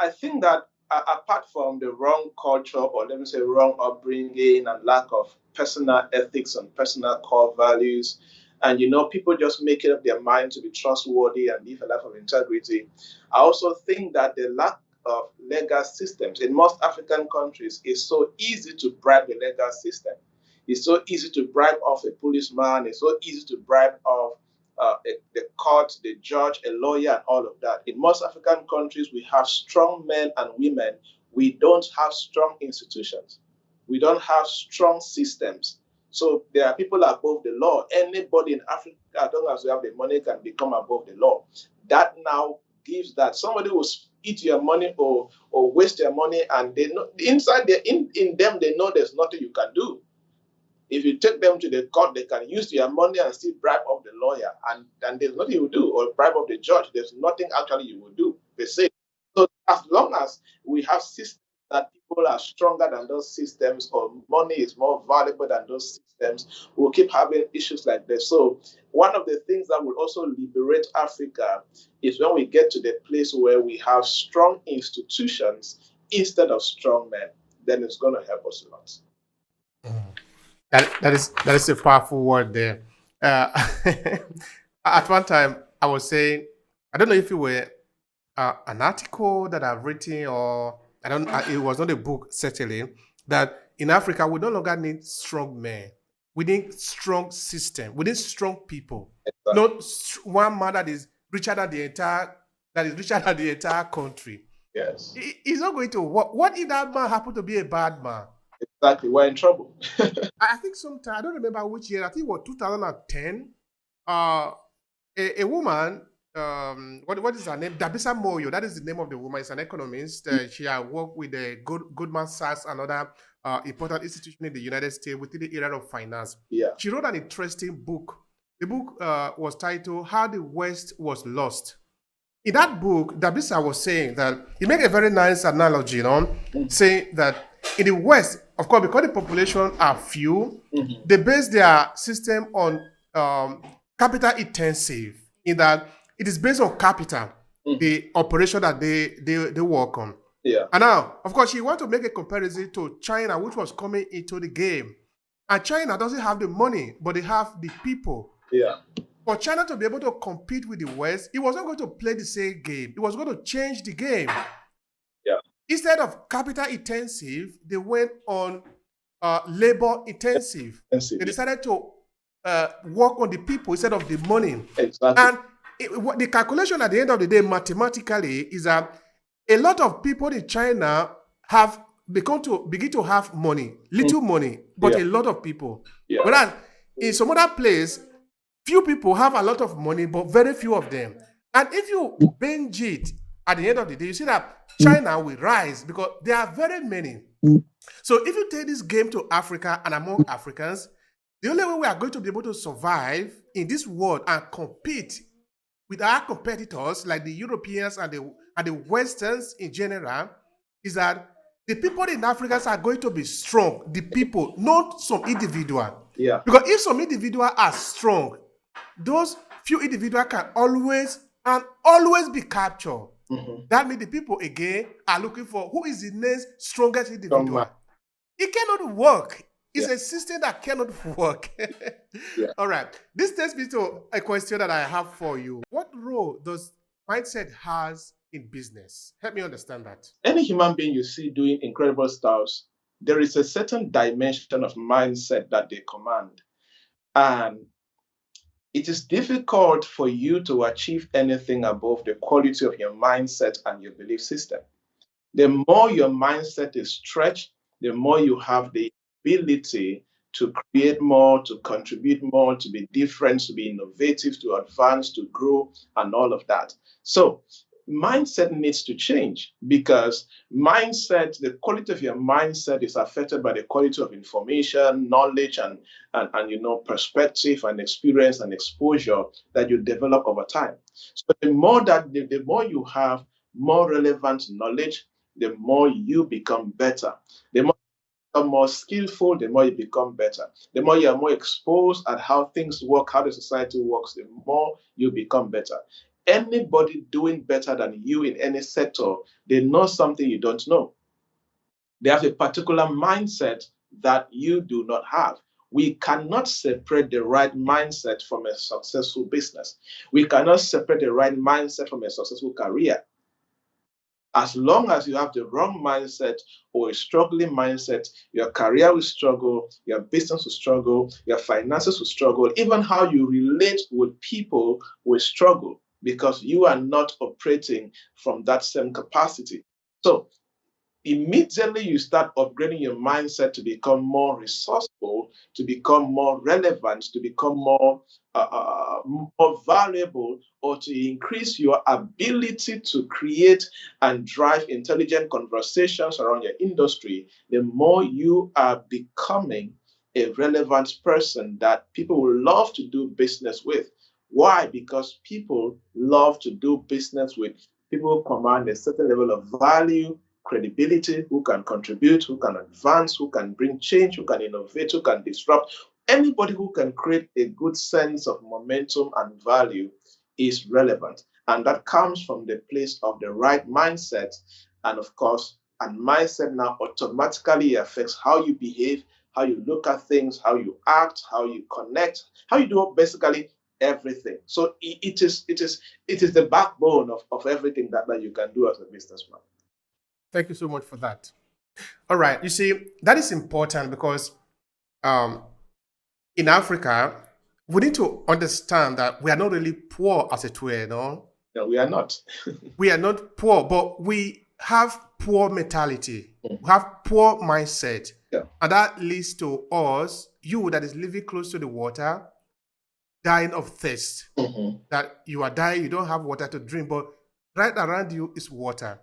I think that apart from the wrong culture, or let me say wrong upbringing and lack of personal ethics and personal core values, and people just making up their mind to be trustworthy and live a life of integrity, I also think that the lack of legal systems in most African countries is so easy to bribe the legal system. It's so easy to bribe off a policeman. It's so easy to bribe off the court, the judge, a lawyer, and all of that. In most African countries, we have strong men and women. We don't have strong institutions. We don't have strong systems. So there are people above the law. Anybody in Africa, as long as you have the money, can become above the law. That now gives that somebody will eat your money or waste your money, and they know inside in them they know there's nothing you can do. If you take them to the court, they can use your money and still bribe up the lawyer, and there's nothing you will do, or bribe up the judge. There's nothing actually you will do. They say so. As long as we have systems that people are stronger than those systems, or money is more valuable than those systems, we'll keep having issues like this. So one of the things that will also liberate Africa is when we get to the place where we have strong institutions instead of strong men. Then it's going to help us a lot. That is a powerful word there. Uh, at one time, I was saying, I don't know if it were an article that I've written, or I don't. It was not a book, certainly. That in Africa we no longer need strong men. We need strong system. We need strong people. Not one man that is richer than the entire country. Yes. He's not going to. What if that man happened to be a bad man? Exactly. We're in trouble. I think sometime, I don't remember which year, I think it was 2010. Uh, a woman, what is her name? Dabisa Moyo, that is the name of the woman. Is an economist. She had worked with the Goldman Sachs and other important institution in the United States within the area of finance. Yeah. She wrote an interesting book. The book was titled "How the West Was Lost." In that book, Dabisa was saying that he made a very nice analogy, saying that in the West, of course, because the population are few, they base their system on capital intensive, in that it is based on capital, the operation that they work on. Yeah. And now, of course, you want to make a comparison to China, which was coming into the game. And China doesn't have the money, but they have the people. Yeah. For China to be able to compete with the West, it was not going to play the same game. It was going to change the game. Yeah. Instead of capital intensive, they went on labor intensive. They decided to work on the people instead of the money. Exactly. And the calculation at the end of the day, mathematically, is that a lot of people in China have begin to have money, little money, but a lot of people. Yeah. Whereas in some other place, few people have a lot of money, but very few of them. And if you binge it, at the end of the day, you see that China will rise because there are very many. So if you take this game to Africa and among Africans, the only way we are going to be able to survive in this world and compete with our competitors, like the Europeans and the Westerns in general, is that the people in Africa are going to be strong. The people, not some individual. Yeah. Because if some individual are strong, those few individuals can always be captured. That means the people again are looking for who is the next strongest individual. It cannot work. It's a system that cannot work. All right. This takes me to a question that I have for you. What role does mindset has in business? Help me understand that. Any human being you see doing incredible stuff, there is a certain dimension of mindset that they command. And it is difficult for you to achieve anything above the quality of your mindset and your belief system. The more your mindset is stretched, the more you have the ability to create more, to contribute more, to be different, to be innovative, to advance, to grow, and all of that. So mindset needs to change, because mindset, the quality of your mindset is affected by the quality of information, knowledge, and perspective and experience and exposure that you develop over time. So the more you have more relevant knowledge, the more you become better. The more you become more skillful, the more you become better. The more you are more exposed at how things work, how the society works, the more you become better. Anybody doing better than you in any sector, they know something you don't know. They have a particular mindset that you do not have. We cannot separate the right mindset from a successful business. We cannot separate the right mindset from a successful career. As long as you have the wrong mindset or a struggling mindset, your career will struggle, your business will struggle, your finances will struggle, even how you relate with people will struggle because you are not operating from that same capacity. So immediately you start upgrading your mindset to become more resourceful, to become more relevant, to become more valuable, or to increase your ability to create and drive intelligent conversations around your industry, the more you are becoming a relevant person that people will love to do business with. Why? Because people love to do business with people who command a certain level of value, credibility, who can contribute, who can advance, who can bring change, who can innovate, who can disrupt. Anybody who can create a good sense of momentum and value is relevant. And that comes from the place of the right mindset. And of course, and mindset now automatically affects how you behave, how you look at things, how you act, how you connect, how you do basically everything. So it is the backbone of everything that you can do as a businessman. Thank you so much for that. All right. You see, that is important because um, in Africa, we need to understand that we are not really poor as it were, no? No, we are not. We are not poor, but we have poor mentality. Mm. We have poor mindset. Yeah. And that leads to us, you that is living close to the water, dying of thirst. Mm-hmm. That you are dying, you don't have water to drink, but right around you is water.